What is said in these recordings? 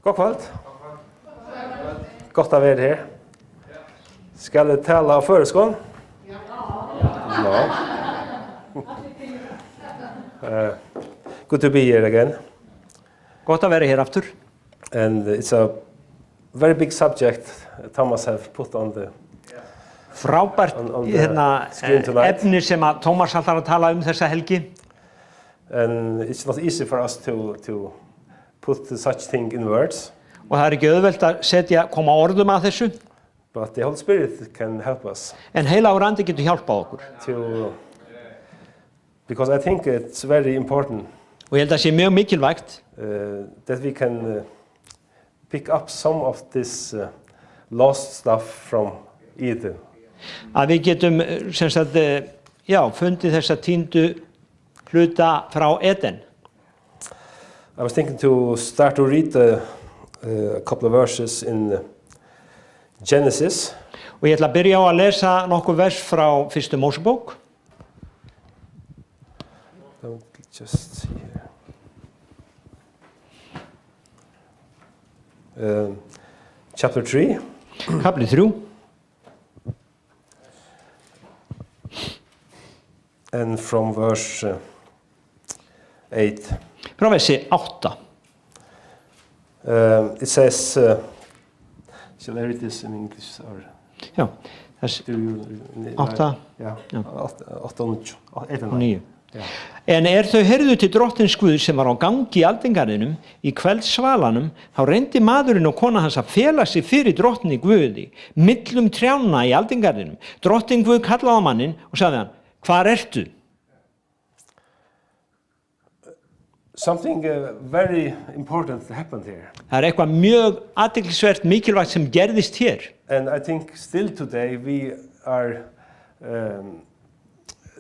God kvöld. Godt å være her. Skal jeg tale av føreskånd? No. Good to be here again. Gott að vera hér aftur. And it's a very big subject Thomas have put on the Frábært efni sem að Tómas ætlar að tala þessa helgi. And it's not easy for us to put such thing in words. Og það ekki auðvelt að koma orðum að þessu. But the Holy Spirit can help us. En heilagur andi getur hjálpað okkur. Because I think it's very important. Og ég held að sé mjög mikilvægt that we can pick up some of this lost stuff from Eden. Að við getum fundið þessa týndu hluta frá Eden. I was thinking to start to read a couple of verses in Genesis. Og ég ætla að byrja á að lesa nokkur vers frá fyrstu Mósebók. Just see here. Chapter 3. Kapli 3. And from verse 8. Frá versi 8. It says, shall I read this in English? Or Já, þess 8. Já, 8 og 9. En þau heyrðu til drottins Guðs sem var á gangi í aldingarðinum, í kvöldsvalanum, þá reyndi maðurinn og kona hans að fela sig fyrir drottni Guði, millum trjánna í aldingarðinum. Drottin Guð kallaði á manninn og sagði hann, hvar ertu? Something very important happened here. Það eitthvað mjög athyglisvert mikilvægt sem gerðist hér. And I think still today we are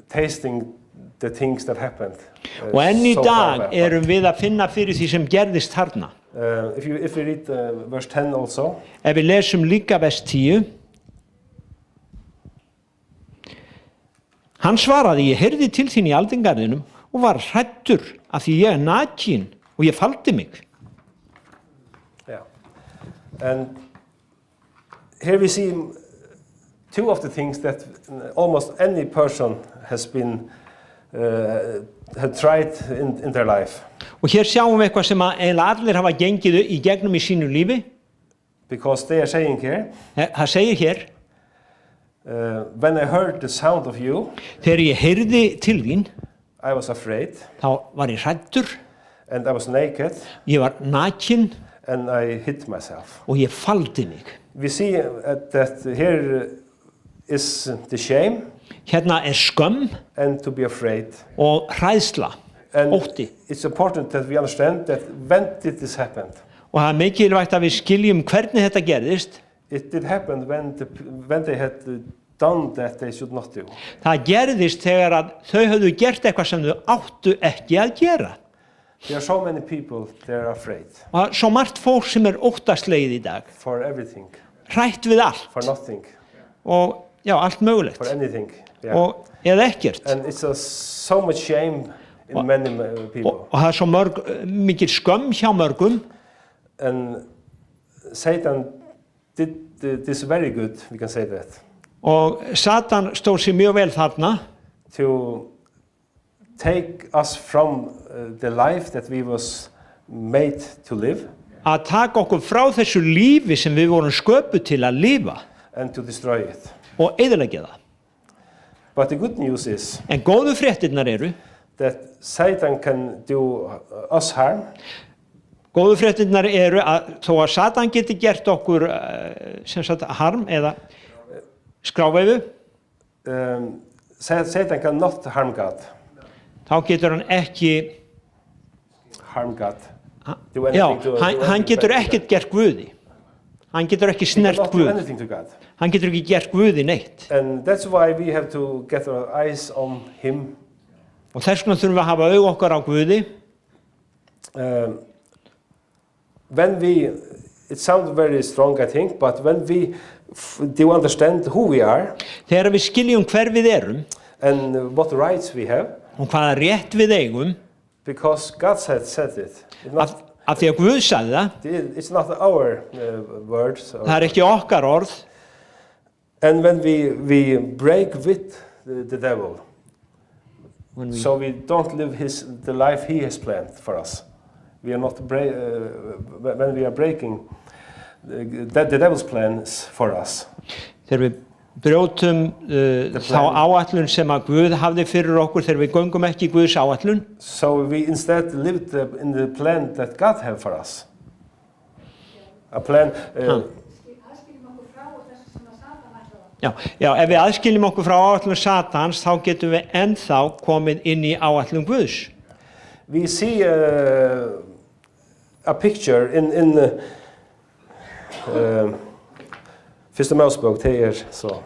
tasting the things that happened. Og enn í dag erum við að finna fyrir því sem gerðist þarna. If we read verse 10 also. Ef við lesum líka vers 10. Hann svaraði, ég heyrði til þín í aldingarðinum og var hræddur af því ég nakin og ég faldi mig. Yeah. And here we see two of the things that almost any person has been had tried in their life. Og hér sjáum við eitthvað sem eiginlega allir hafa gengið í gegnum í sínu lífi. Because they are saying here. Það segir hér. When I heard the sound of you. Þegar ég heyrði til þín. I was afraid. Þá var ég hræddur. And I was naked. Ég var nakin. And I hid myself. Og ég faldi mig. We see that here is the shame. Hérna skömm. And to be afraid. Og hræðsla. And ótti. It's important that we understand that when did this happen? Og það mikilvægt að við skiljum hvernig þetta gerðist. It did happen when they had done that they should not do. Það gerðist þegar að þau höfðu gert eitthvað sem þau áttu ekki að gera. There are so many people that are afraid. Og svo margt fólk sem óttaslegið í dag. For everything. Hrætt við allt. For nothing. Og allt mögulegt. For anything. Yeah. Og eða ekkert. And it's so much shame in many people. Og það svo mikil skömm hjá mörgum. And Satan did this very good, we can say that. Og Satan stóð sig mjög vel þarna. To take us from the life that we was made to live. Að taka okkur frá þessu lífi sem við vorum sköpuð til að lifa. And to destroy it. Og eyðileggja það. But the good news is. En góðu fréttirnar eru. That Satan can do us harm. Góðu fréttirnar eru að þó að Satan geti gert okkur harm eða skráveifu. Satan cannot harm God. Þá getur hann ekki harm God. Hann getur ekkert gert Guði. Hann getur ekki snert Guð. Hann getur ekki gert Guði neitt. And that's why we have to get our eyes on him. Og þess vegna þurfum við að hafa augu okkar á Guði. It sounds very strong, I think, but when we do understand who we are. Þegar við skiljum hver við erum. And what rights we have. Og hvaða rétt við eigum. Because God said it. af því að Guð sagði það, It's not our words. það ekki okkar orð. And when we break with the devil, so we don't live the life he has planned for us. We are not when we are breaking the devil's plans for us. Þegar við brjótum þá áætlun sem að Guð hafði fyrir okkur, þegar við göngum ekki í Guðs áætlun, So we instead lived in the plan that God had for us. A plan. já, ef við aðskiljum okkur frá áætlun Satans, þá getum við ennþá komið inn í áætlun Guðs. We see a picture in Fyrsta Mosebók, so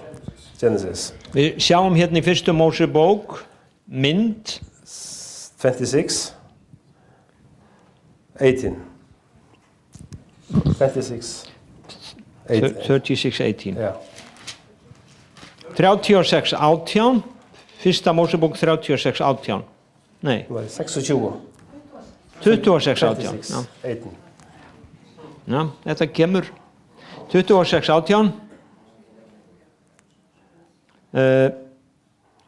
Genesis. Við sjáum hérna í fyrstu Mósebók mynd 26, 18. 26, 18. 36:18. Yeah. 36:18, fyrsta Mósebók 36:18. Nei, 26. 26:18. Já. 18. Já, þetta kemur 26:18.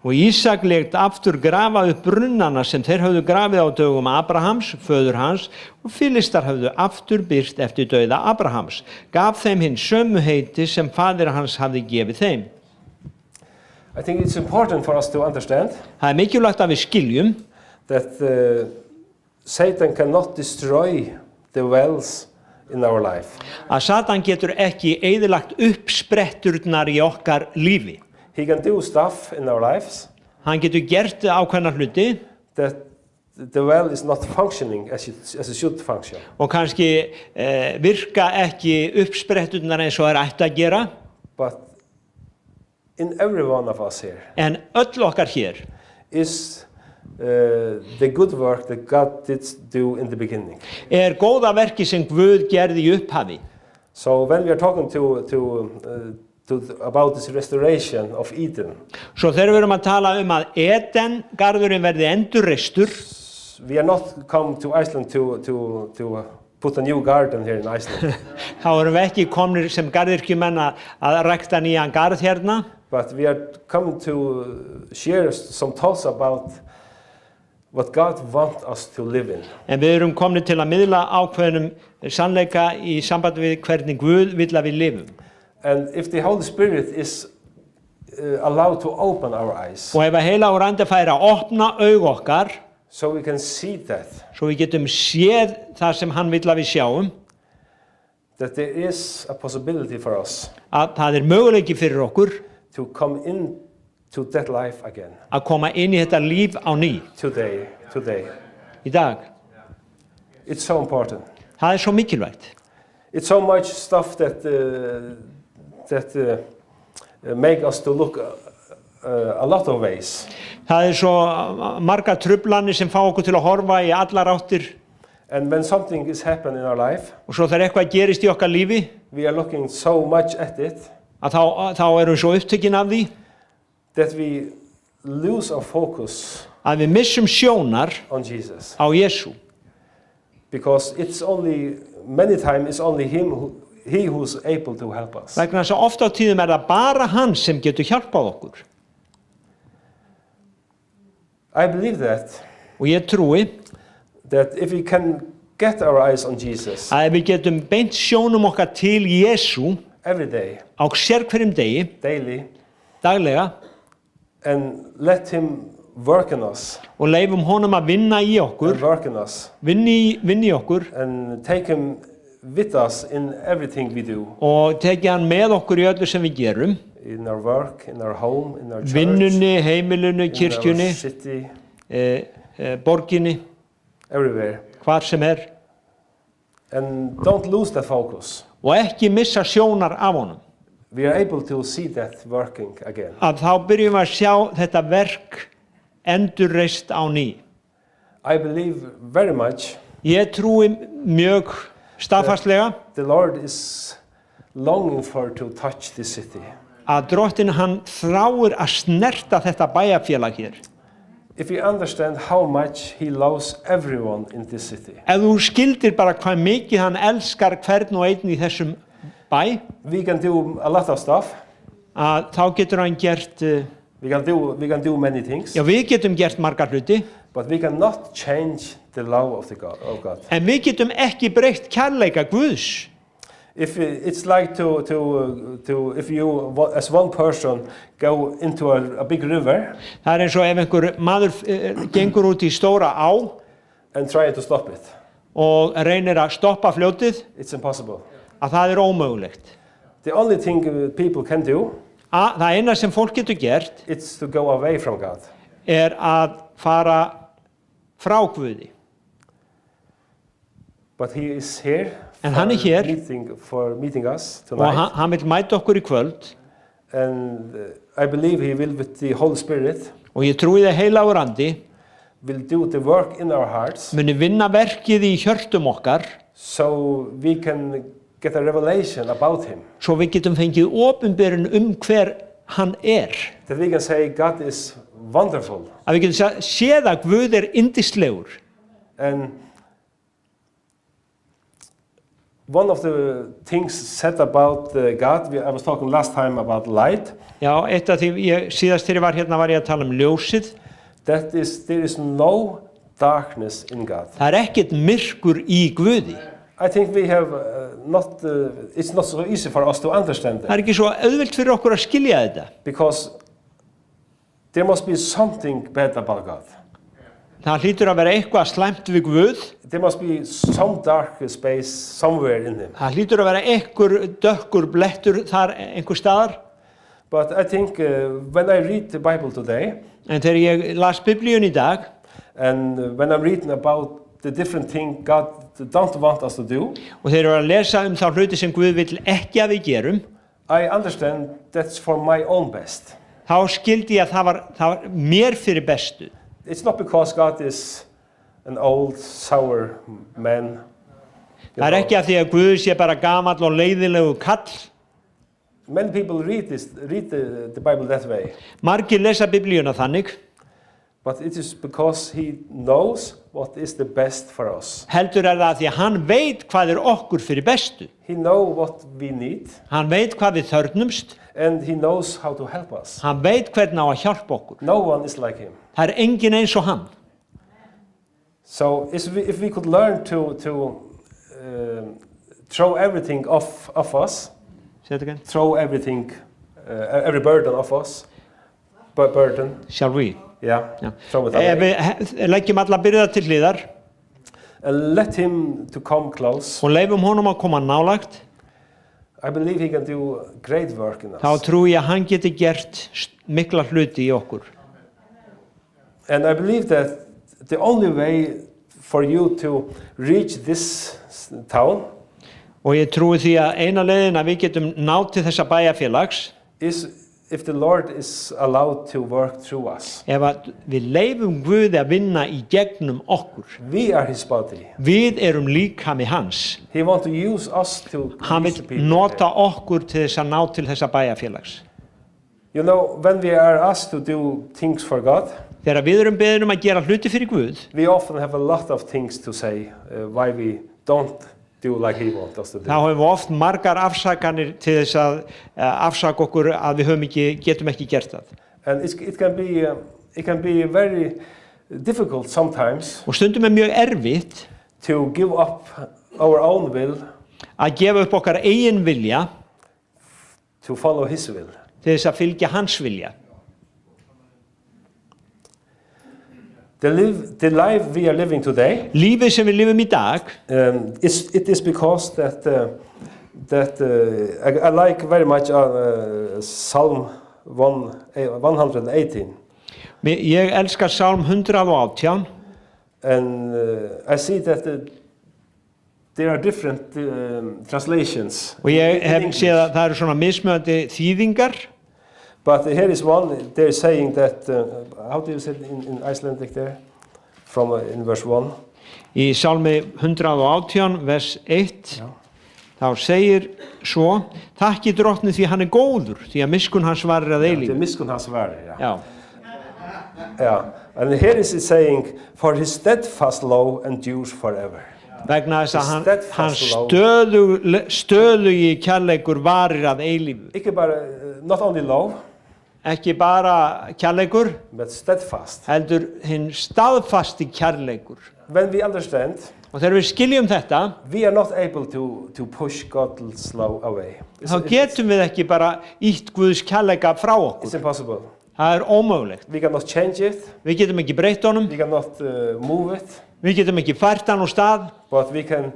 Og Ísak lét aftur grafa upp brunnana sem þeir höfðu grafið á dögum Abrahams, föður hans, og Filistar höfðu aftur byrt eftir dauða Abrahams, gaf þeim hinn sömu heiti sem faðir hans hafði gefið þeim. I think it's important for us to understand Það mikilvægt að við skiljum that Satan cannot destroy the wells in our life. að Satan getur ekki eyðilagt uppspretturnar í okkar lífi. He can do stuff in our lives Hann getur gert ákveðna hluti that the well is not functioning as it should function. og kannski virka ekki uppspretturnar eins og ættu að gera, But in every one of us here en öll okkar hér is the good work that God did do in the beginning. góða verki sem Guð gerði í upphafi. So when we are talking about this restoration of Eden, Svo þegar við erum að tala að Eden garðurinn verði endurreistur, we are not come to Iceland to put a new garden here in Iceland, þá erum við ekki komnir sem garðyrkjumenn að rækta nýjan garð hérna, but we are coming to share some thoughts about what God wants us to live in. en við erum komnir til að miðla ákveðnum sannleika í sambandi við hvernig Guð vill að við lifum. And if the Holy Spirit is allowed to open our eyes, Og ef að heilagur andi fær að opna augu okkar, so we can see that svo við getum séð það sem hann vill að við sjáum, there is a possibility for us að það möguleiki fyrir okkur to come into that life again að koma inn í þetta líf á ný today. í dag. It's so important. Það svo mikilvægt. It's so much stuff that make us to look a lot of ways. Það svo marga truflanir sem fá okkur til að horfa í allar áttir, And when something is happening in our life, og svo þegar eitthvað gerist í okkar lífi, we are looking so much at it að þá erum við svo upptekin af því that we lose our focus að við missum sjónar on Jesus. á Jesú. Because many times it's only he who's able to help us. Vegna þess að oft á tíðum það bara hann sem getur hjálpað okkur. I believe that Og ég trúi if we can get our eyes on Jesus að ef við getum beint sjónum okkar til Jesú every day, á sérhverjum degi, daily, daglega, and let him work in us, og leifum honum að vinna í okkur, and work in us, vinna í okkur, and take him with us in everything we do, og tekið hann með okkur í öllu sem við gerum, in our work, in our home, in our church, vinnunni, heimilunni, in kirkjunni, our city, borginni, everywhere. hvar sem And don't lose that focus. og ekki missa sjónar af honum. We are able to see that working again. Að þá byrjum við að sjá þetta verk endurreist á ný. I believe very much Ég trúi mjög staðfastlega the Lord is longing for to touch this city. að Drottinn hann þráir að snerta þetta bæjarfélag hér. if you understand how much he loves everyone in this city, ef þú skildir bara hvað mikið hann elskar hvern og einn í þessum bæ, we can do a lot of stuff. að þá getur hann gert, We can do many things, já við getum gert margar hluti, but we cannot change the love of God. en við getum ekki breytt kærleika Guðs. If it's like to if you as one person go into a big river Það eins og ef einhver maður gengur út í stóra á and try to stop it, og reynir að stoppa fljótið, it's impossible. að það ómögulegt. The only thing people can do, Það eina sem fólk getur gert it's to go away from God. að fara frá Guði. But he is here En hann hér for meeting us og tonight, hann vil mæta okkur í kvöld and I believe he will, with the Holy Spirit, og ég trúi það heilagur andi will do the work in our hearts, muni vinna verkið í hjörtum okkar so we can get a revelation about him. svo við getum fengið opinberun hver hann That we can say God is wonderful. að við getum séð að Guð yndislegur. And one of the things said about God, I was talking last time about light, Já, eitt af því síðast þegar ég var hérna var ég að tala ljósið. that is, there is no darkness in God. Það ekkert myrkur í Guði. I think we have it's not so easy for us to understand Það that, ekki svo auðvelt fyrir okkur að skilja þetta. because there must be something bad about God. Það hlýtur að vera eitthvað slæmt við Guð. There must be some dark space somewhere in him. Það hlýtur að vera einhver dökkur blettur þar einhver staðar. But I think when I read the Bible today, En þegar ég las Biblíun í dag and when I'm reading about the different things God don't want us to do, og þegar ég var að lesa þá hluti sem Guð vill ekki að við gerum, I understand that's for my own best. þá skildi ég að það var mér fyrir bestu. It's not because God is an old, sour man. you Það know. ekki af því að Guð sé bara gamall og leiðilegu kall. Many people read the Bible that way, Margir lesa Biblíuna þannig, but it is because he knows what is the best for us. heldur það að því að hann veit hvað okkur fyrir bestu. He knows what we need, Hann veit hvað við þörfnumst, and he knows how to help us. hann veit hvernig á að hjálpa okkur. No one is like him. Það engin eins og hann. So if we could learn to throw everything off of us, Segðu þetta again. throw everything, every burden off us, burden, Shall we? yeah, Já. throw it Ef away, við leggjum alla byrða til hliðar and let him to come close. og leifum honum að koma nálagt, I believe he can do great work in þá us. trúi ég að hann geti gert mikla hluti í okkur. And I believe that the only way for you to reach this town Og ég trúi því að eina leiðin að við getum náð til þessa bæjarfélags is if the Lord is allowed to work through us. ef að við leifum Guði að vinna í gegnum okkur. We are his body. Við erum líkami hans. He wants to use us to Hann reach the vil people. nota okkur til þess að ná til þessa bæjarfélags. You know, when we are asked to do things for God, Þegar við erum beðin að gera hluti fyrir Guð, we often have a lot of things to say why we don't do like he wants us to þá do. hefum við oft margar afsakanir til þess að afsaka okkur að við getum ekki gert það. And it can be very difficult sometimes Og stundum mjög erfitt to give up our own will að gefa upp okkar eigin vilja to follow his will. til þess að fylgja hans vilja. The life we are living today, Lífið sem við lifum í dag, it is because that I like very much Psalm 118, ég elskar Sálm 118 and I see that there are different translations. og ég hef in séð English. að það eru svona mismunandi þýðingar. But here is one, they're saying that, how do you say it in Icelandic there? From in verse 1. Í Sálmi 118, vers 1, þá segir svo, þakki drottni því hann góður, því að miskunn hans varir að Det eilífu. är miskunn hans värld, ja. Já, Yeah. And here is it saying, for his steadfast love endures forever. Vegna þess að Steadfast hann love. stöðugi kærleikur varir að eilífu. Ikke bare, not only love, Ekki bara kærleikur, but steadfast. heldur hinn staðfasti kærleikur. When we understand, Og þegar við skiljum þetta, we are not able to push God's love away. þá getum við ekki bara ítt Guðs kærleika frá It's okkur. impossible. Það ómögulegt. We cannot change it. Við getum ekki breytt honum, We cannot move it. við getum ekki fært hann á stað, But we can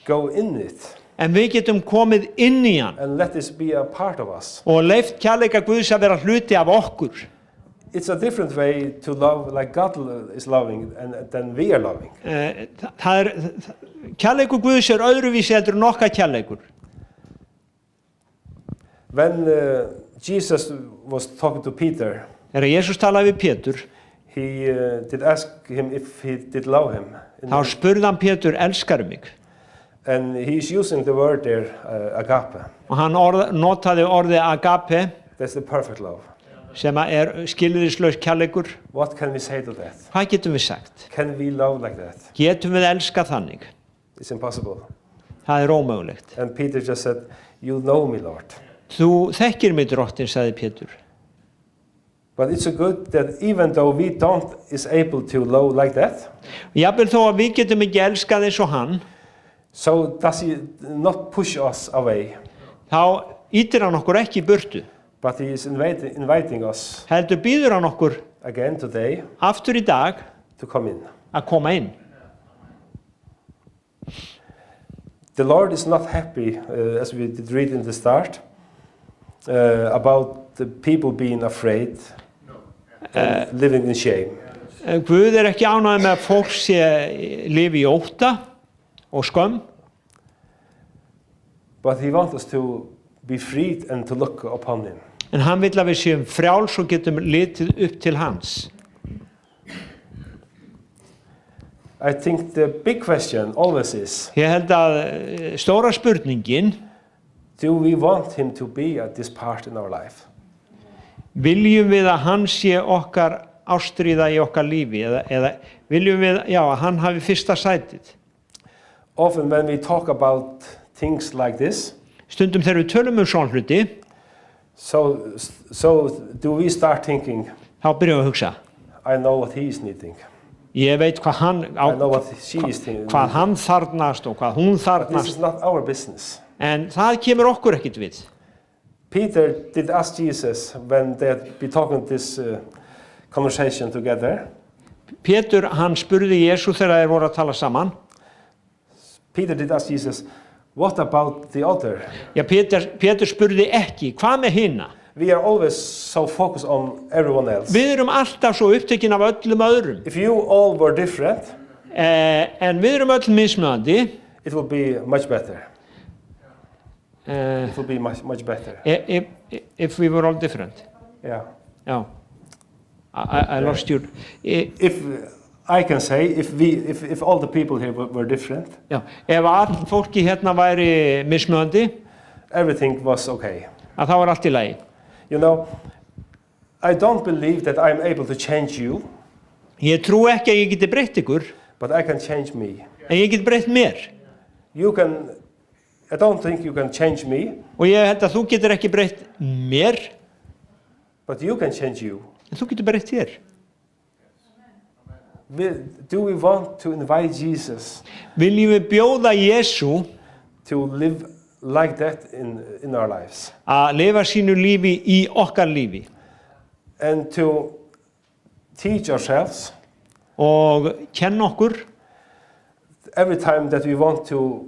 go in it en við getum komið inn í hann and let this be a part of us. og leyft kærleika Guðs að vera hluti af okkur. It's a different way to love like God is loving and than we are loving. Kærleikur Guðs öðruvísi heldur en okkar kærleikur. When Jesus was talking to Peter, Þegar Jesús talaði við Pétur, he did ask him if he did love him. þá spurði hann Pétur, elskaru mig? And he's using the word there, agape. Og hann notaði orðið agape, That's the perfect love. sem skilyrðislaus kærleikur. What can we say to that? Hvað getum við sagt? Can we love like that? Getum við elskað þannig? It's impossible. Það ómögulegt. And Peter just said, you know me, Lord. Þú þekkir mig, drottin, sagði Pétur. But it's so good that even though we don't is able to love like that, Jafnvel þó að við getum ekki elskað eins og hann, so does he not push us away, þá ítir hann okkur ekki í burtu. but he is inviting us Heldur býður hann okkur again today aftur í dag to come in. að koma inn. The Lord is not happy, as we did read in the start, about the people being afraid and living in shame. Guð ekki ánægður með að fólk lifi í ótta og skömm, But he wants us to be freed and to look upon him. en hann vill að við séum frjáls og getum litið upp til hans. I think the big question always is, Ég held að stóra spurningin, do we want him to be at this part in our life? viljum við að hann sé okkar ástríða í okkar lífi eða viljum við, að hann hafi fyrsta sætið. Often when we talk about things like this, Stundum þegar við tölum svona hluti, so do we start thinking, þá byrjum við að hugsa. I know what he is needing. Ég veit hvað I know what she is thinking. hvað hann þarnast og hvað hún But this þarnast, is not our business. en það kemur okkur ekkert við. Peter did ask Jesus when they had been talking this conversation together. Pétur, hann spurði Jesú þegar þeir voru að tala saman. Peter did ask Jesus, what about the other? Pétur spurði ekki, hvað með hina? We are always so focused on everyone else. Við erum alltaf svo upptekin af öllum öðrum, If you all were different, en við erum öll mismunandi. it would be much better. Uh, It would be much better. if we were all different. Yeah. Já, I lost you. If I can say, if all the people here were different, Já, ef all fólki hérna væri mismunandi, everything was okay. að þá allt í lagi. You know, I don't believe that I'm able to change you, Ég trú ekki að ég geti breytt ykkur, but I can change me. en ég geti breytt mér. I don't think you can change me, Og ég held að þú getur ekki breytt mér, but you can change you. en þú getur breytt þér. Do we want to invite Jesus Viljum við bjóða Jesú to live like that in our lives? að lifa sínu lífi í okkar lífi And to teach ourselves og kenna okkur every time that we want to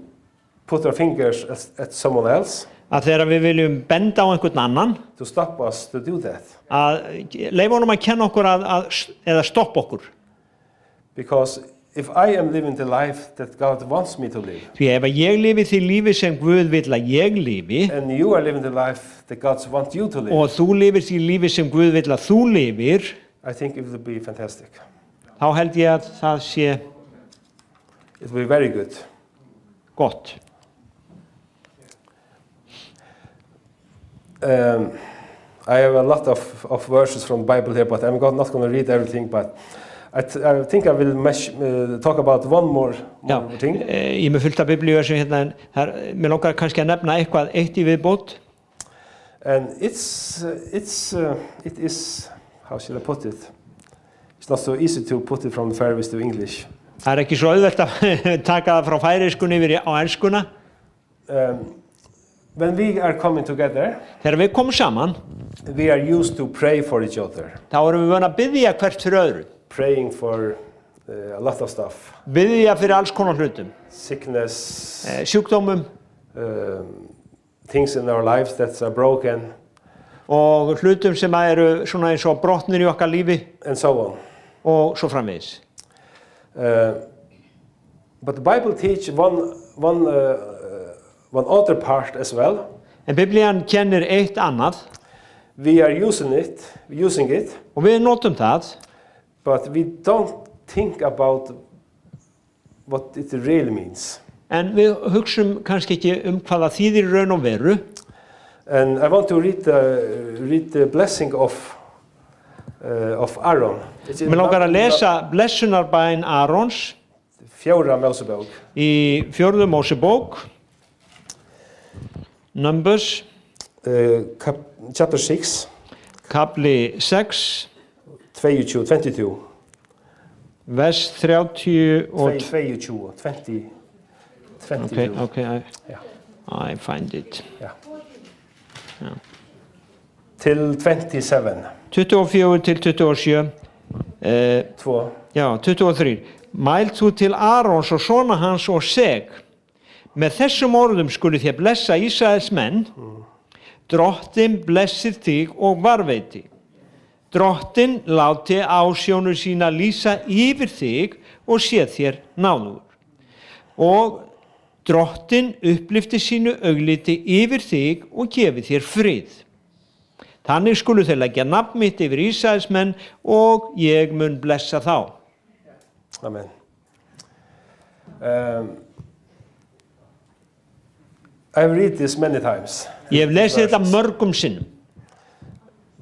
put our fingers at someone else, að þegar við viljum benda á einhvern annan, to stop us to do that. að leyfa honum að kenna okkur eða stoppa okkur. Because if I am living the life that God wants me to live, Því ef ég lifi því lífi sem Guð vill að ég lifi and you are living the life that God wants you to live, og þú lifir því lífi sem Guð vill að þú lifir, I think it would be fantastic. þá held ég að það sé It would be very good. gott. I have a lot of verses from the Bible here, but I'm not going to read everything. But I think I will talk about one more thing. Ég er með fullt af biblíuversum hérna en mér langar kannski að nefna eitt í viðbót. And it is, how should I put it? It's not so easy to put it from Faroese to English. Það ekki svo auðvelt að taka það frá færeyskunni yfir á enskuna. When we are coming together, Þegar við komum saman, we are used to pray for each other. Þá erum við vön að biðja hvert fyrir öðru. Praying for a lot of stuff. Biðja fyrir alls konar hlutum. Sickness, Sjúkdómum, things in our lives that are broken, og hlutum sem eru svona eins og brotnir í okkar lífi and so on. og svo framvegis. But the Bible teaches one other part as well. En Biblían kennir eitt annað We are using it, og við notum það, but we don't think about what it really means. en við hugsum kannski ekki hvað það þýðir í raun og veru. And I want to read the blessing of Aaron. Mér langar að lesa blessunarbæn Arons Fjóra Mósebók. í 4. Mósebók, Numbers, Chapter 6, kapli 6, 22. vers 30 og 22. Okay, Yeah. I find it. Yeah. Ja. Till 27. 24 til 27. 2. Já, 23. Mæl þú til Arons og sona hans og seg. Með þessum orðum skulu þér blessa Ísraels menn. Drottin blessir þig og varveiti. Drottin láti ásjónur sína lýsa yfir þig og sé þér náðugur. Og drottin upplyfti sínu augliti yfir þig og gefi þér frið. Þannig skulu þeir leggja nafn mitt yfir Ísraels menn og ég mun blessa þá. Amen. I've read this many times. Ég hef lesið þetta mörgum sinnum.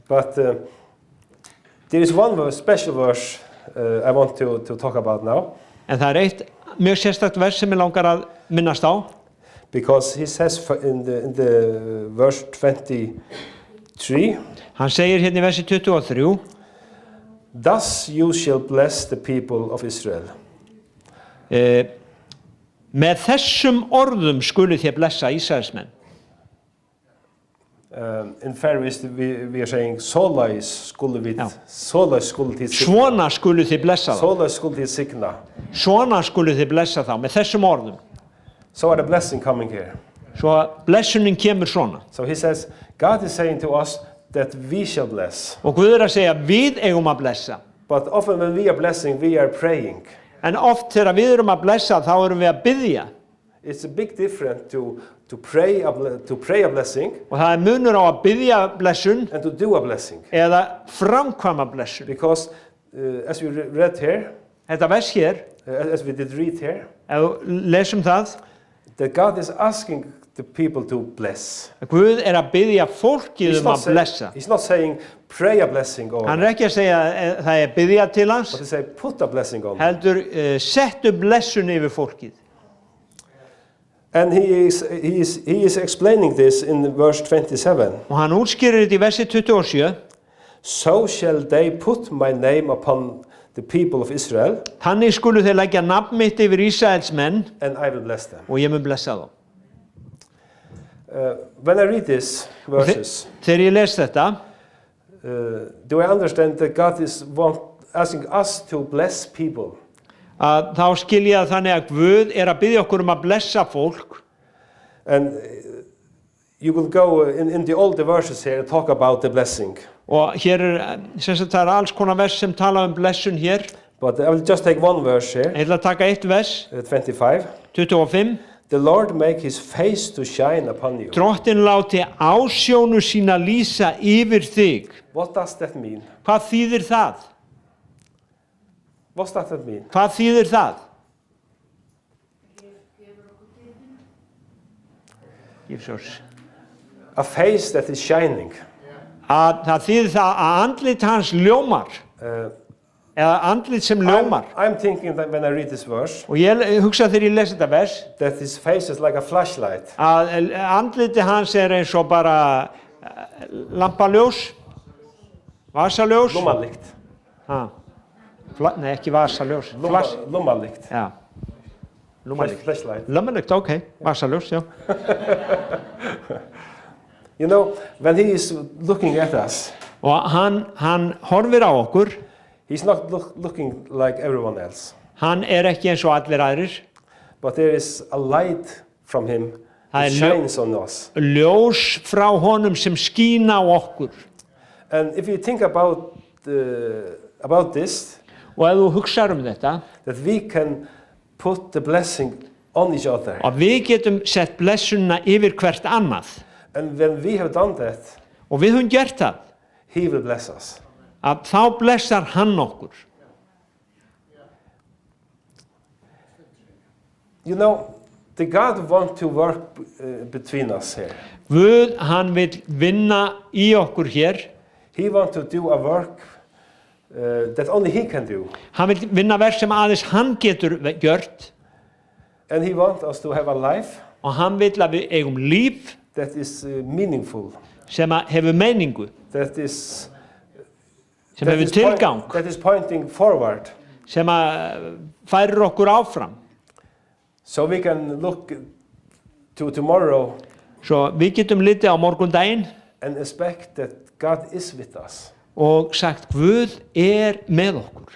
But there is one special verse I want to talk about now. En það eitt mjög sérstakt vers sem ég langar að minnast á. Because he says in the verse 23. Hann segir hérna í versi 23. Thus you shall bless the people of Israel. Með þessum orðum skulu þér blessa Ísraels menn. In Faroese we are saying Solais skulu við þið signa. Svona skulu þið blessa þá. Solais skulu þið signa. Svona skulu þið blessa þá með þessum orðum. So are the blessing coming here. Svo blessunin kemur svona. So he says God is saying to us that we shall bless. Og Guð að segja við eigum að blessa. But often when we are blessing we are praying. En oft þegar við erum að blessa þá erum við að biðja. It's a big difference to pray a blessing. Og það munur á að biðja blessun and to do a blessing. Eða framkvæma blessun. Because as we read here, þetta vers hér, as we did read here, ef lesum það, that God is asking the people to bless. Guð að biðja fólkið að blessa. He's not saying pray a blessing over. Hann ekki að segja það biðja til hans. But he say put a blessing on. Heldur settu blessun yfir fólkið. And he is explaining this in verse 27. Og hann útskýrir þetta í versi 27. So shall they put my name upon the people of Israel. Þannig skulu þeir leggja nafn mitt yfir Ísraels menn. And I will bless them. Og ég mun blessa þá. When I read these verses, þegar ég les þetta, do I understand that God is asking us to bless people? Að þá skil ég að þannig að Guð að biðja okkur að blessa fólk. And you will go in the older verses here and talk about the blessing. Og hér sem sagt það alls konar vers sem tala blessun hér. But I will just take one verse here. Ég ætla að taka eitt vers. 25. 25. The Lord make his face to shine upon you. Drottin láti ásjónu sína lýsa yfir þig. What does that mean? Hvað þýðir það? What does that mean? Hvað þýðir það? A face that is shining. að það þýðir það að andlit hans ljómar eða andlit sem ljómar I'm thinking that when I read this verse, og ég hugsa þegar ég lesi þetta vers that his face is like a flashlight. að andliti hans eins og bara lampaljós, vasaljós, Lummalykt. nei ekki vasaljós, Lummalykt. já, lummalykt, Flashlight. lummalykt, ok, vasaljós, já. You know, when he is looking at us, Og hann horfir á okkur, he's not looking like everyone else. hann ekki eins og allir aðrir, But there is a light from him that shines on us. ljós frá honum sem skín á okkur. And if you think about this, Og ef þú hugsar þetta, that we can put the blessing on each other. og við getum sett blessunna yfir hvert annað, And when we have done that, og við höfum gert það, he will bless us. að þá blessar hann okkur. You know, the God wants to work between us here. Guð, hann vill vinna í okkur hér. He wants to do a work that only he can do. Hann vill vinna verk sem aðeins hann getur gjört. And he wants us to have a life Og hann vill að við eigum líf that is meaningful. sem hefur meiningu, That is sem hefur tilgang, that is pointing forward. sem færir okkur áfram. So we can look to tomorrow Svo við getum litið á morgundaginn and expect that God is with us. og sagt Guð með okkur.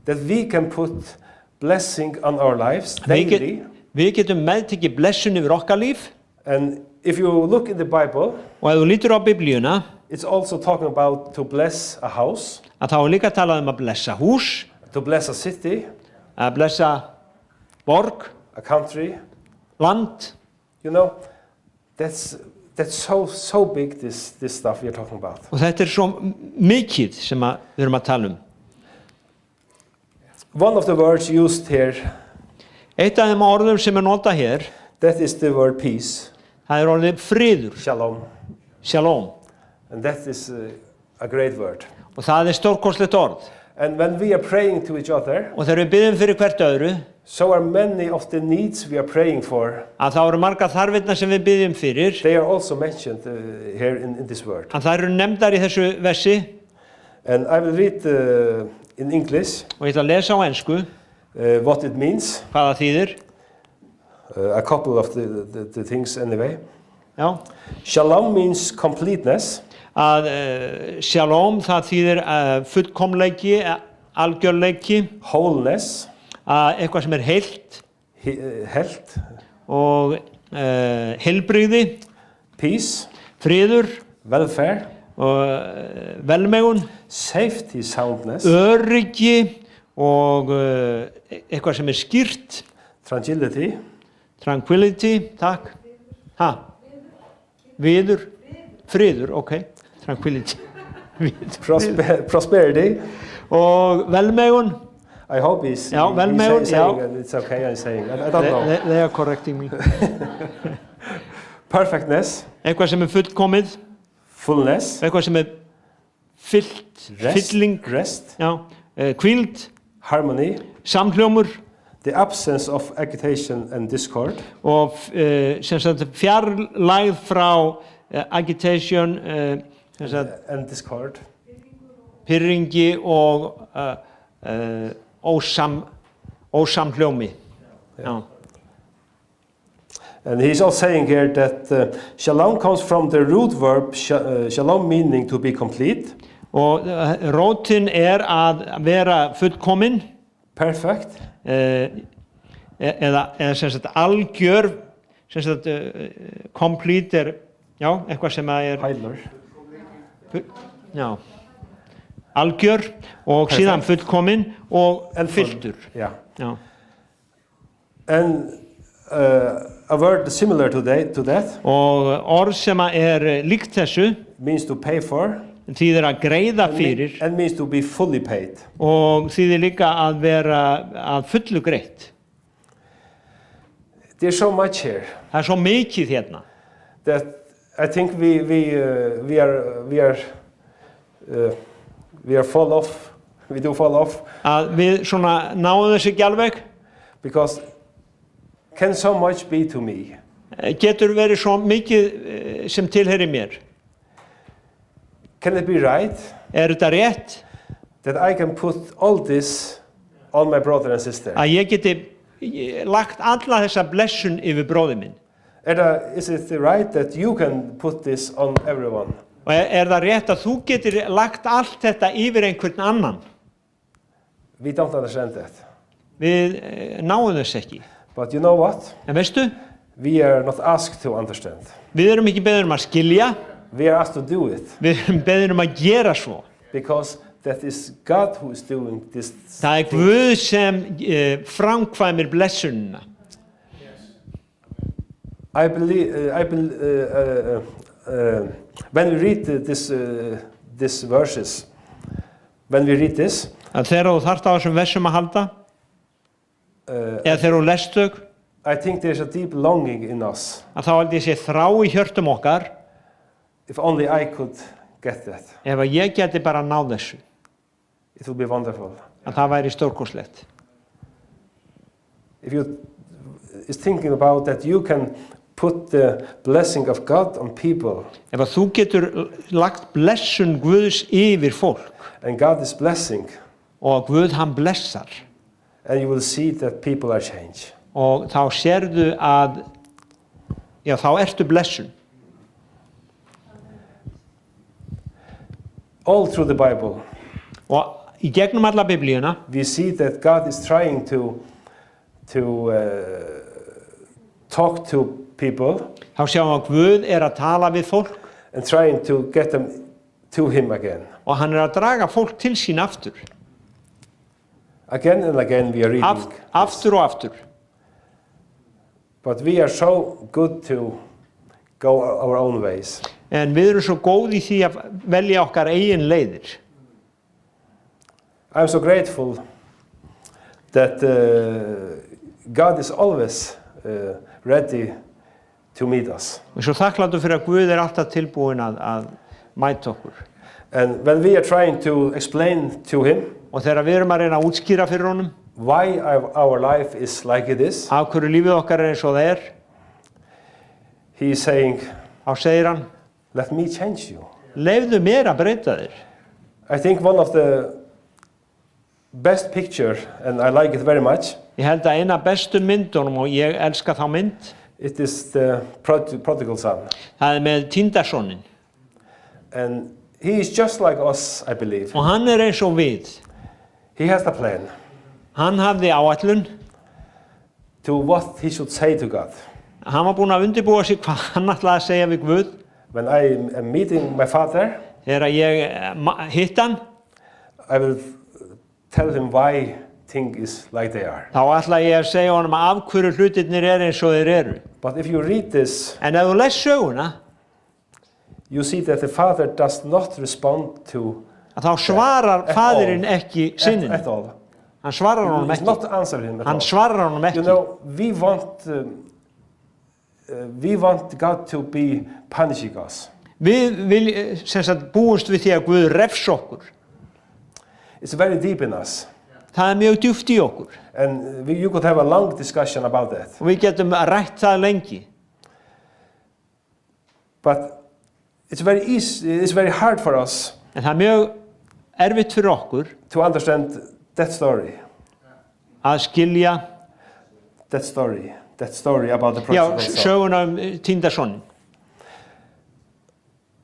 That we can put blessing on our lives daily. Við getum meðtekið blessun yfir okkar líf. And if you look in the Bible, Og ef þú lítur á Biblíuna, it's also talking about to bless a house, að þá líka talað að blessa hús, to bless a city, að blessa borg, a country. land. You know, that's so big, this stuff we're talking about. Og þetta svo mikið sem við erum að tala One of the words used here, Eitt af þeim orðum sem notað hér, that is the word peace, það orðið friður, shalom. shalom. And that is a great word. Og það stórkostlegt orð. And when we are praying to each other, Og þegar við biðjum fyrir hvert öðru, so are many of the needs we are praying for. að það eru margar þarfirnar sem við biðjum fyrir, They are also mentioned here in this word. að það eru nefndar í þessu versi, And I will read in English og ég ætla að lesa á ensku what it means. hvað það þýðir. A couple of the things anyway. Já. Shalom means completeness. Að shalom það þýðir fullkomleiki, algjörleiki, Wholeness, eitthvað sem heilt health, og heilbrigði, peace, friður welfare, og velmegun, safety, soundness, öryggi og eitthvað sem skýrt, tranquility, tranquility, takk, viður, friður, ok, tranquility, prosperity. og velmegun. I hope he's Ja, velmegun, saying ja. it's okay. I'm saying I don't know. They are correcting me. Perfectness, Eitthvað sem fullkomið, fullness, eitthvað sem fyllt, fylling, rest, já, hvíld, harmony, samhljómur the absence of agitation and discord, og sem sagt fjarlægð frá agitation, sem sagt and discord. pirringi og ósamhljómi. Já. And he's also saying here that shalom comes from the root verb shalom, meaning to be complete, Og rótin að vera fullkomin, perfect, eða sem sagt algjör, sem sagt complete já, eitthvað sem heiler, já, algjör og Perfect. síðan fullkomin og fylltur. yeah. Já. And a word similar to that Og orð sem líkt þessu means to pay for þýðir að greiða fyrir and means to be fully paid. og þýðir líka að vera að fullu greitt. There's so much here Það svo mikið hérna. that I think we fall off. We do fall off að við svona náum þessu ekki alveg. because can so much be to me? Getur verið svo mikið sem tilheyrir mér. Can it be right Þetta rétt that I can put all this on my brother and sister? að ég geti lagt alla þessa blessun yfir bróðir minn? Is it right that you can put this on everyone? Og það rétt að þú getur lagt allt þetta yfir einhvern annan? We don't understand that. Við náum þess ekki. But you know what? En veistu, We are not asked to understand. við erum ekki beðin að skilja, We are asked to do it við erum beðin að gera svo. because that is God who is doing this. Það Guð sem framkvæmir blessunina. I believe, when we read these verses, when we read this, Að þegar þú þarft á þessum versum að halda, eða þegar þú lest þau, I think there's a deep longing in us. að þá held ég sé þrá í hjörtum okkar, If only I could get that, ef að ég geti bara náð þessu, it would be wonderful. að það væri stórkostlegt. If you is thinking about that, you can put the blessing of God on people, Ef að þú getur lagt blessun Guðs yfir fólk, and God is blessing, og Guð hann blessar, and you will see that people are changed. og þá sérðu að, já, þá ertu blessun. All through the Bible, Og í gegnum alla biblíuna, we see that God is trying to talk to people þá sjáum við að Guð að tala við fólk, and trying to get them to Him again. og hann að draga fólk til sín aftur. Again and again we are reading. Aftur og aftur. But we are so good to go our own ways. En við erum svo góð í því að velja okkar eigin leiðir. I'm so grateful that God is always ready to meet us. Og svo þakklátur fyrir að Guð alltaf tilbúinn að mæta okkur. And when we are trying to explain to Him Og þegar við erum að reyna að útskýra fyrir honum, why our life is like it is, af hverju lífið okkar eins og það He is saying, þá segir hann, let me change you. leyfðu mér að breyta þér. I think one of the best picture, and I like it very much, Ég held að eina bestu myndunum, og ég elska þá mynd, it is the prodigal son. það með týndasonin. And he is just like us, I believe. Og hann eins og við. He has a plan Hann hafði áætlun, to what he should say to God. hann var búinn að undirbúa sig hvað hann ætlaði að segja við Guð. When I am meeting my father, Þegar ég hitt hann, I will tell him why things is like they are. þá ætla ég að segja honum að af hverju hlutirnir eins og þeir eru. But if you read this, En ef þú les söguna, you see that the father does not respond to að þá svarar At faðirinn all. ekki at sinnin. all. Hann svarar honum He does ekki. not answer him at Hann all. svarar honum You ekki. know, we want God to be punishing us. Við sem sagt búumst við því að Guð refs okkur. It's very deep in us. Það mjög djúpt í okkur. And you could have a long discussion about that. Og við getum rætt það lengi. But it's very easy, it's very hard for us En það mjög erfitt fyrir okkur to understand that story. að skilja That story about the já, prodigal son. söguna týndasonin.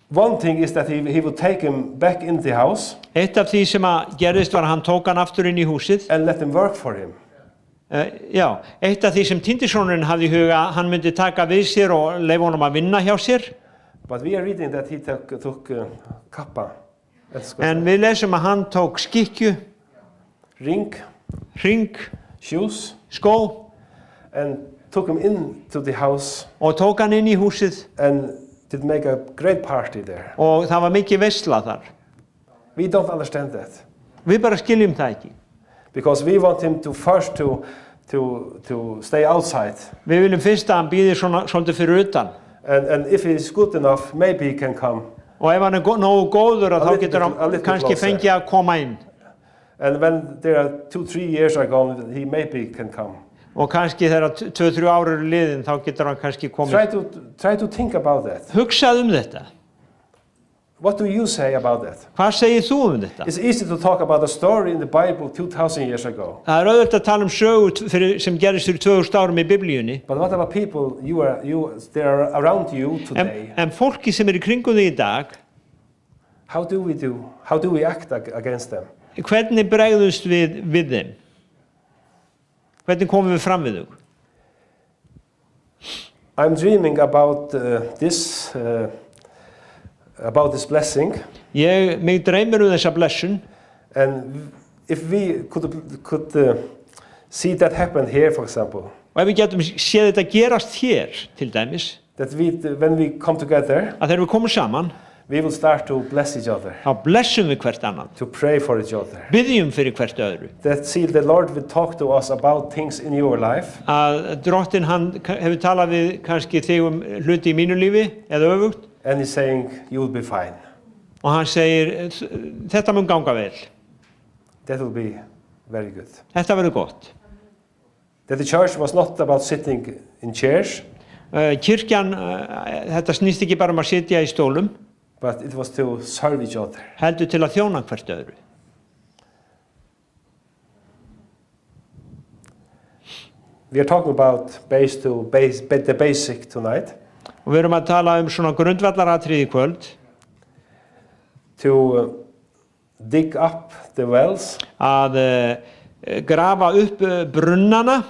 One thing is that he would take him back in the house Eitt af því sem að gerðist var að hann tók hann aftur inn í húsið. and let him work for him. Já, eitt af því sem týndisonurinn hafði í huga að hann myndi taka við sér og leyfa honum að vinna hjá sér. But we are reading that he took kappa, En við lesum að hann tók skikkju, ring, hring, shoes, skó and took him into the house og tók hann inn í húsið and did make a great party there. og það var mikið veisla þar. We don't understand that Við bara skiljum það ekki. because we want him to first to stay outside Við viljum fyrst að hann býði svolítið fyrir utan And if he's good enough, maybe he can come. Og ef hann nógu góður A þá little getur bit- a hann little kannski closer. fengið að koma inn. And when there are 2-3 years are gone, he maybe can come. Og kannski þegar 2-3 ár eru liðin þá getur hann kannski komið. Try to think about that. Hugsaðu þetta. What do you say about that? Hvað segir þú þetta? It's easy to talk about a story in the Bible 2,000 years ago. Það auðvitað að tala sögu sem gerist fyrir 2000 árum í Biblíunni. But what about people they are around you today? En fólki sem í kringum þig í dag, How do we act against them? hvernig bregðumst við þeim? Hvernig komum við fram við þau? I'm dreaming about this blessing, Mig dreymir þessa blessun, and if we could see that happen here, for example, og ef við getum séð þetta gerast hér, til dæmis, that when we come together, að þegar við komum saman, we will start to bless each other, þá blessum við hvert annan, to pray for each other. biðjum fyrir hvert öðru. That the Lord will talk to us about things in your life, Að Drottinn hann hefur talað við kannski þig hluti í mínu lífi, eða öfugt, and He's saying, you will be fine. og hann segir, þetta mun ganga vel, That will be very good. þetta verður gott. That the church was not about sitting in chairs, Kirkjan, þetta snýst ekki bara að sitja í stólum, but it was to serve each other. heldur til að þjóna hvert öðru. We are talking about the basic tonight, Og við erum að tala svona grundvallaratriði í kvöld, to dig up the wells, að grafa upp brunnana,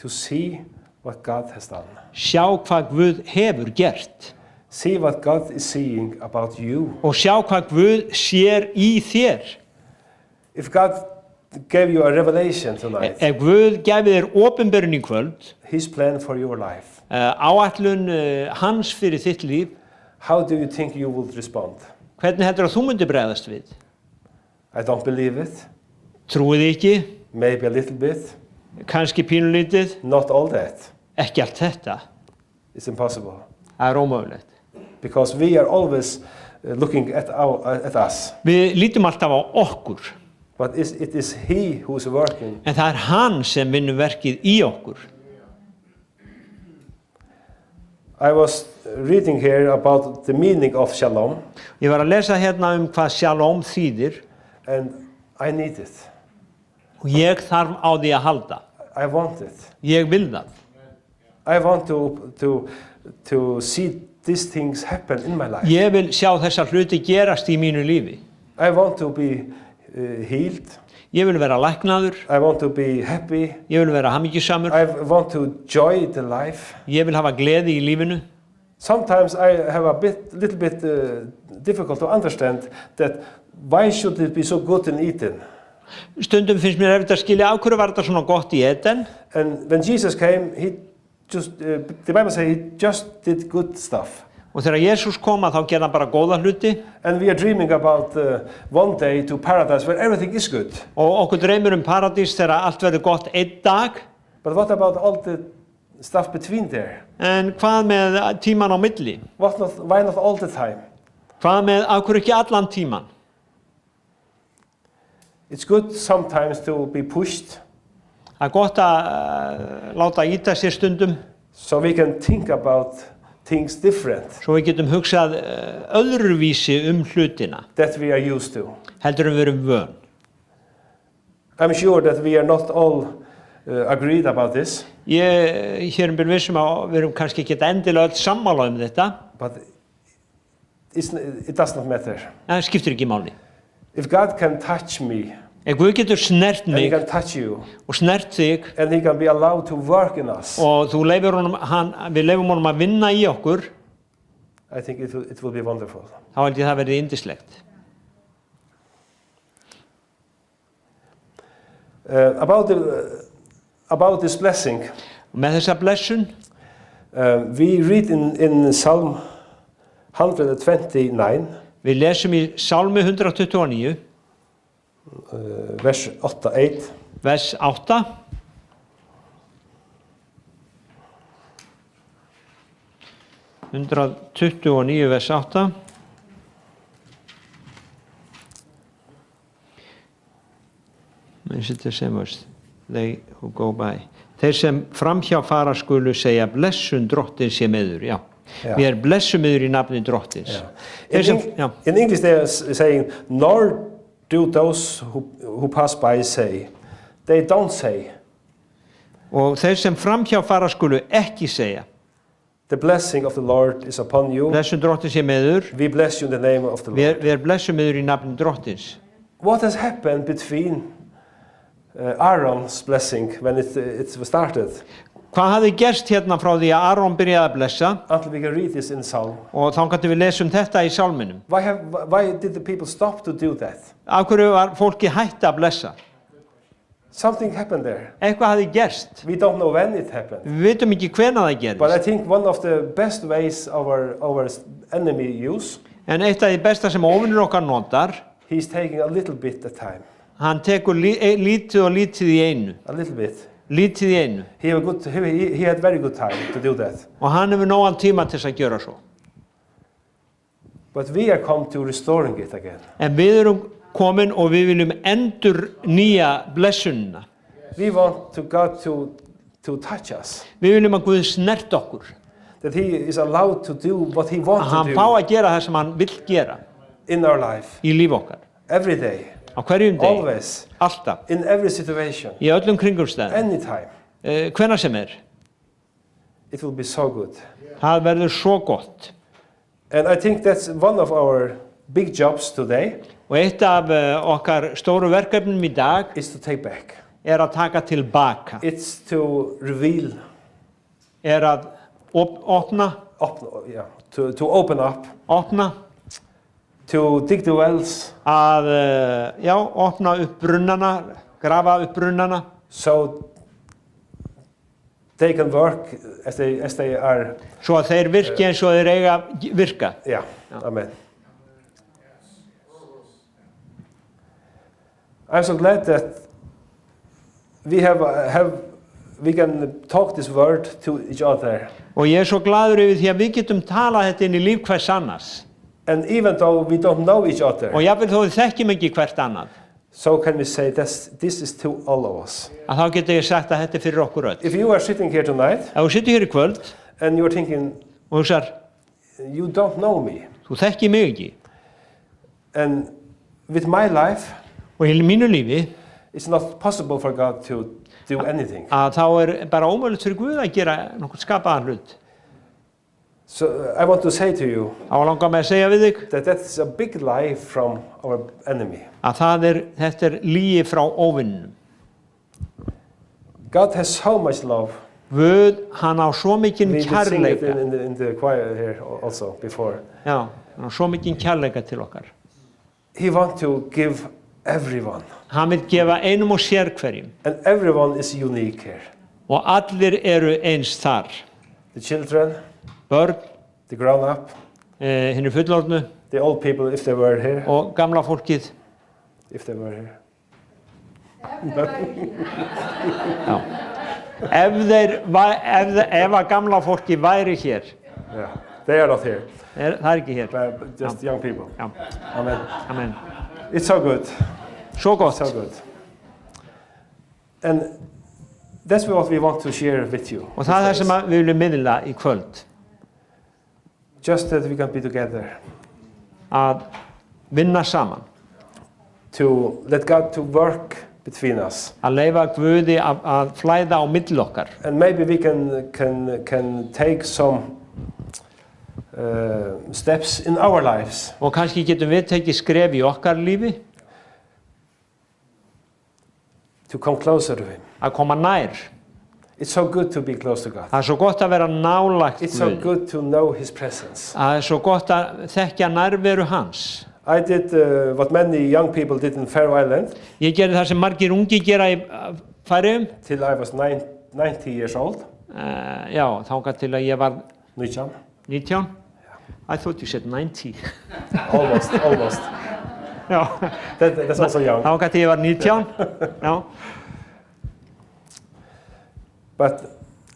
to see what God has done. sjá hvað Guð hefur gert See what God is seeing about you. og sjá hvað Guð sér í þér. If God gave you a revelation tonight, Ef Guð gefið þér opinberun í kvöld, His plan for your life, áætlun hans fyrir þitt líf, how do you think you would respond? hvernig heldur að þú myndir bregðast við? I don't believe it. Trúið þið ekki? Maybe a little bit. Kannski pínulítið? Not all that. Ekki allt þetta. It's impossible. Það ómögulegt. Because we are always looking at us. Við lítum alltaf á okkur, But it is He who is working. en það hann sem vinnur verkið í okkur. I was reading here about the meaning of shalom, Ég var að lesa hérna hvað shalom þýðir and I need it. og ég þarf á því að halda. I want it. Ég vil það. I want to see these things happen in my life. Ég vil sjá þessa hluti gerast í mínu lífi. I want to be healed. Ég vil vera læknaður. I want to be happy. Ég vil vera hamingjusamur. I want to enjoy the life. Ég vil hafa gleði í lífinu. Sometimes I have little bit difficult to understand that why should it be so good in Eden? Stundum finnst mér erfitt að skilja af hverju var þetta svona gott í Eden. And when Jesus came, the Bible says he just did good stuff. Og þegar Jesús kom þá gerði hann bara góða hluti. And we are dreaming about one day to paradise where everything is good. Og okkur dreymir paradís þegar allt verður gott einn dag. But what about all the stuff between there? En hvað með tíman á milli? Why not all the time? Hvað með af hverju ekki allan tíman? It's good sometimes to be pushed. Það er gott að láta íta sér stundum, So we can think about things different svo við getum hugsað öðruvísi hlutina, that we are used to. heldur við erum vön. I'm sure that we are not all agreed about this, Ég hér byrjum vissum að við erum kannski ekki endilega öll sammála þetta, but it does not matter. en það skiptir ekki máli. If God can touch me, Ef Guð getur snert and He mig can touch you, og snert þig and He can be allowed to work in us, og við leifum honum að vinna í okkur, I think it will be wonderful. þá held ég það verið yndislegt. About this blessing, Og með þessa blessun, we read in Psalm 129, við lesum í Sálmi 129, vers 8-8. vers 8. 129 vers 8. The same as they who go by. Þeir sem framhjá fara skulu segja blessun drottins sé með þér. Já. Já. Við blessum með þér í nafni drottins. Yeah. In English they are saying, nor do those who pass by say. They don't say. Og þeir sem framhjá fara skulu ekki segja. The blessing of the Lord is upon you. Blessun drottins sé með þér. We bless you in the name of the Lord. Við blessum með þér í nafni drottins. What has happened between Aaron's blessing when it started? Hvað hafði gerst hérna frá því að Aron byrjaði að blessa Until we can read this in Psalm. og þá gætum við lesum þetta í sálminum. Why did the people stop to do that? Af hverju var fólki hætt að blessa? Something happened there. Eitthvað hafði gerst. We don't know when it happened. Við vitum ekki hvenær það But I gerist. think one of the best ways our enemy use, En eitt af því besta sem óvinnur okkar notar, he's taking a little bit at time. hann tekur lítið og lítið í einu. A little bit. Lítið í einu. He had very good time to do that. Og hann hefur nógan tíma til þess að gjöra svo. But we are come to restoring it again. En við erum komin og við viljum endur nýja blessunina. We want to God to touch us. Við viljum að Guð snert okkur. That he is allowed to do what he wants Að hann to fá do að gera það sem hann vill gera in our life. í líf okkar. Every day. Á hverjum degi. Always. Alltaf. In every situation. Í öllum kringumstæðum. Anytime. Hvenær sem It will be so good. Það verður svo gott. And I think that's one of our big jobs today, Og eitt af okkar stóru verkefnum í dag is to take back. að taka tilbaka. It's to reveal, Að opna, to open up, to dig the wells, opna upp brunnana, grafa upp brunnana, so they can work as they are. svo að þeir virki eins og þeir eiga að virka. Yeah, amen. I'm so glad that we can talk this word to each other. Og ég svo glaður yfir því að við getum talað þetta inn í líf hvers annars. And even though we don't know each other, Og jafnvel þó við þekkjum ekki hvert annað, so can we say this is to all of us. að þá getur ég sagt að þetta er fyrir okkur öll. If you are sitting here tonight Ef þú situr hér í kvöld and you're thinking, og hugsar, you don't know me, þú þekkir mig ekki, and with my life, og í mínu lífi, it's not possible for God to do anything. að þá bara ómögulegt fyrir Guð að gera nokkuð skapaðan hlut. So I want to say to you Þá langar mig að segja við þig that that's a big lie from our enemy. að þetta lygi frá óvinnum. God has so much love. Guð, hann á svo mikinn We did sing it kærleika. in the choir here also before. Já, hann á svo mikinn kærleika til okkar. He wants to give everyone. Hann vil gefa einum og sér hverjum. And everyone is unique here. Og allir eru eins þar. The children, Börn, the grown-up, hinir fullorðnu the old people if they were here. og gamla fólkið. If they were here. Já. Ef að gamla fólki væri hér, Yeah, they are not here. það er ekki hér. But just young people. Já. Amen. Amen. It's so good. Svo gott. So good. And that's what we want to share with you. Og það er það sem við viljum miðla í kvöld. Just that we can be together. Að vinna saman. To let God to work between us. Að leyfa Guði að flæða á milli okkar. And maybe we can take some steps in our lives. Og kannski getum við tekið skref í okkar lífi. To come closer to Him. Að koma nær. It's so good to be close to God. Það er svo gott að vera nálægt It's so Guði. good to know His presence. Það er svo gott að þekkja nærveru hans. I did what many young people did in Faroe Island Ég gerði það sem margir ungi gera í Færeyjum. till I was 90 years old. Já, þangað til að ég var 19. 19. I thought you said 90. Almost. Já, That's also young. þangað til ég var 19. Já. But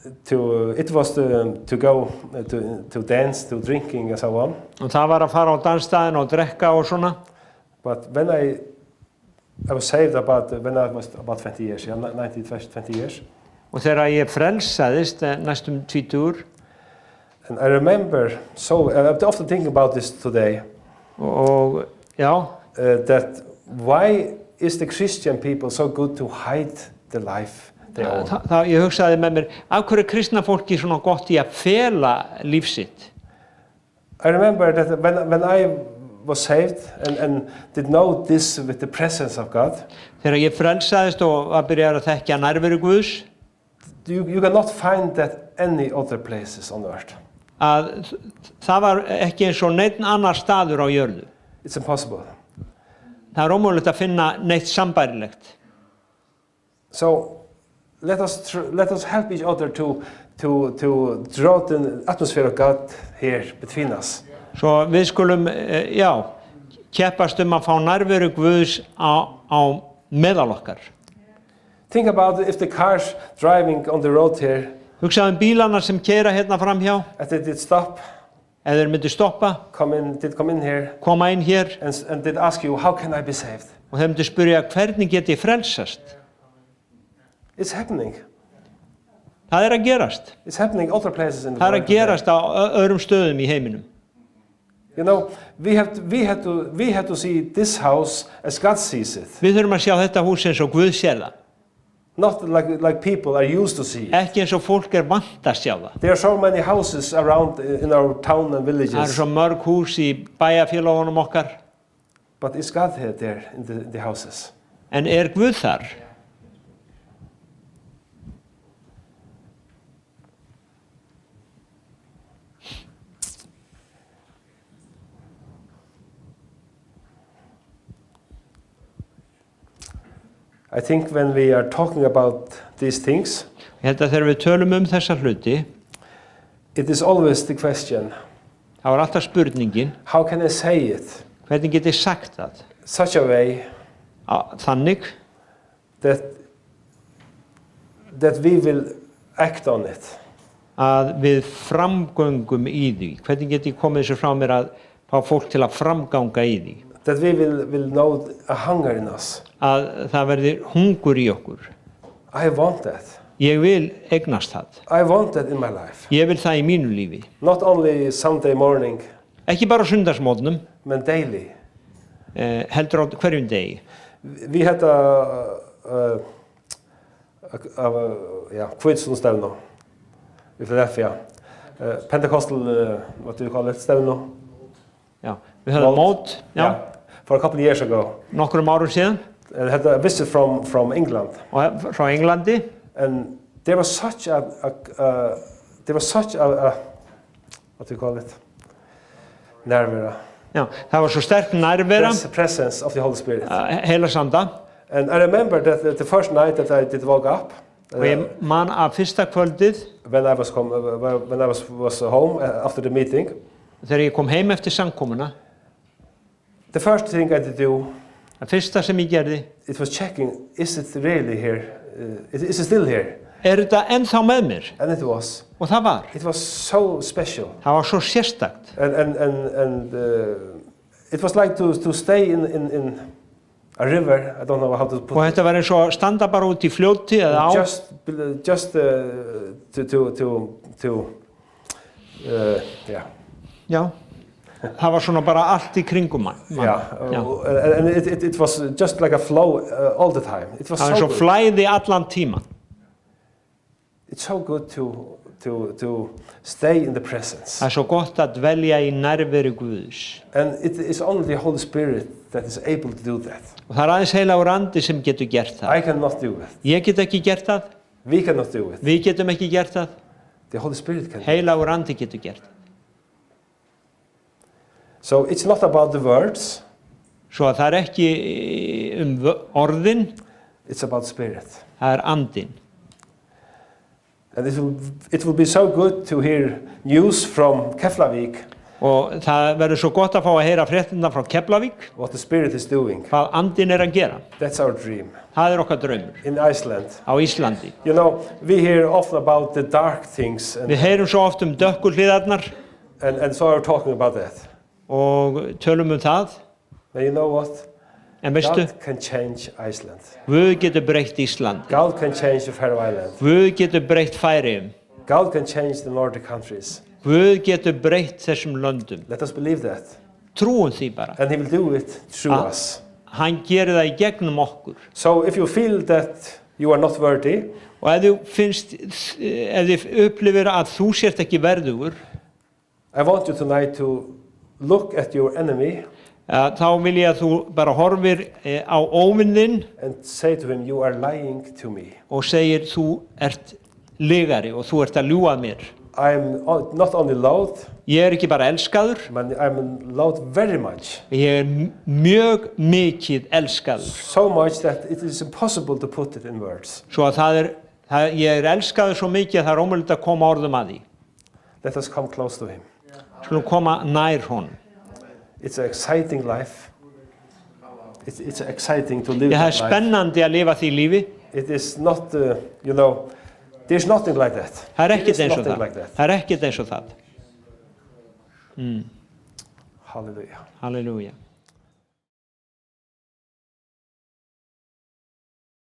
it was to go to dance, to drinking and so on. Og það var að fara á dansstaðinn og drekka og svona. But when I was saved when I was about 20 years, 20 years. Og þegar ég frelsaðist næstum 20, And I remember, I'm often thinking about this today, og já, that why is the Christian people so good to hide the life they own? ég hugsaði með mér, af hverju er kristna fólki svona gott í að fela líf sitt? I remember that when I was saved and did know this with the presence of God, Þegar ég frelsaðist og að byrja að þekkja nærveru Guðs, you cannot find that any other places on earth. að það var ekki eins og neinn annar staður á jörðu. It's impossible. Það er ómögulegt að finna neitt sambærilegt. So let us help each other to draw the atmosphere of God here between us. Svo við skulum, keppast að fá nærveru Guðs á meðal okkar. Think about if the cars driving on the road here, Hugsaðu bílana sem keyra hérna framhjá, if they did stop, ef þeir myndu stoppa, come in here, koma inn hér and did ask you, how can I be saved? og þeir myndu spyrja hvernig get ég frelsast. It's happening. Það er að gerast. It's happening other places in the Það er world. að gerast á öðrum stöðum í heiminum. You know, we have to see this house as God sees it. Við þurfum að sjá þetta hús eins og Guð sér það. Not like people are used to see it. Ekki eins og fólk er vant að sjá það. There are so many houses around in our town and Það eru villages. svo mörg hús í bæjarfélagunum okkar. But is God there in the houses? En er Guð þar? I think when we are talking about these things, Ég held að þegar við tölum þessa hluti, it is always the question, þá er alltaf spurningin, how can I say it hvernig get ég sagt það? such a way Þannig that we will act on it? að við framgöngum í því. Hvernig get ég komið þessu frá mér að fá fólk til að framganga í því? That we will know a hunger in us. Að það verði hungur í okkur. I want that. Ég vil eignast það. I want that in my life. Ég vil það í mínu lífi. Not only Sunday morning, Ekki bara á sundagsmótnum, but daily. heldur á hverjum degi. We had a kviðsundstefnu in Philadelphia. Pentecostal, what do you call it, stefnu? Já, við höfum mót, for a couple of years ago. Nokkrum árum síðan, And had a visit from England. og frá Englandi, And there was such a what do you call it? Nærvera. já, það var svo sterk nærvera, Presence of the Holy Spirit. heilasanda, And I remember that the first night that I did woke up, og ég man að fyrsta kvöldið, when I was home after the meeting, þegar ég kom heim eftir samkomuna, the first thing I did do, það fyrsta sem ég gerði, it was checking, is it really here? Is it still here? þetta ennþá með mér? And it was. Og það var. It was so special. Það var svo sérstakt. And it was like to stay in a river. I don't know how to put it. Og þetta var eins og að standa bara út í fljóti eða á. Just yeah. Já. Það var svona bara allt í kringum mann. And it was just like a flow all the time. It was það var so svo good. flæði allan tíman. It's so good to stay in the presence. Það er svo gott að dvelja í nærveru Guðs. And it is only the Holy Spirit that is able to do that. Og það er aðeins heilagur andi sem getur gert það. I cannot do it. Ég get ekki gert það. We cannot do it. Við getum ekki gert það. The Holy Spirit can. Heilagur andi getur gert það. So it's not about the words. Svo að það er ekki orðin, It's about spirit. það er andin. And it will be so good to hear news from Keflavik Og það verður svo gott að fá að heyra fréttina frá Keflavík, what the Spirit is doing. hvað andinn að gera. That's our dream. Það okkar draumur In Iceland, á Íslandi. you know, we hear often about the dark things, Við heyrum svo oft dökku hliðarnar and so we're talking about that. og tölum það. But you know what? En veistu, God can change Iceland. Guð getur breytt Íslandi. God can change the Faroe Islands. Guð getur breytt Færeyjum. God can change the Nordic countries. Guð getur breytt þessum löndum. Let us believe that. Trúum því bara. And He will do it through Ah. us. Hann gerir það í gegnum okkur. So if you feel that you are not worthy, Og ef þið upplifir að þú sért ekki verðugur, I want you tonight to look at your enemy þá vil ég að þú bara horfir á óvinn þinn and say to him, you are lying to me. og segir þú ert lygari og þú ert að ljúga mér. I'm not only loved, Ég ekki bara elskaður, but I'm loved very much. ég mjög mikið elskaður. So much that it is impossible to put it in words. Svo að ég elskaður svo mikið að það ómögulegt að koma orðum að því. Let us come close to him. Skulum koma nær honum. It's an exciting life. It's exciting to live Það that life. spennandi að lifa því lífi. It is not, you know, there's nothing like that. Það It is ekkert eins og nothing það. like that. Það ekkert eins og það. Hallelujah. Halleluja.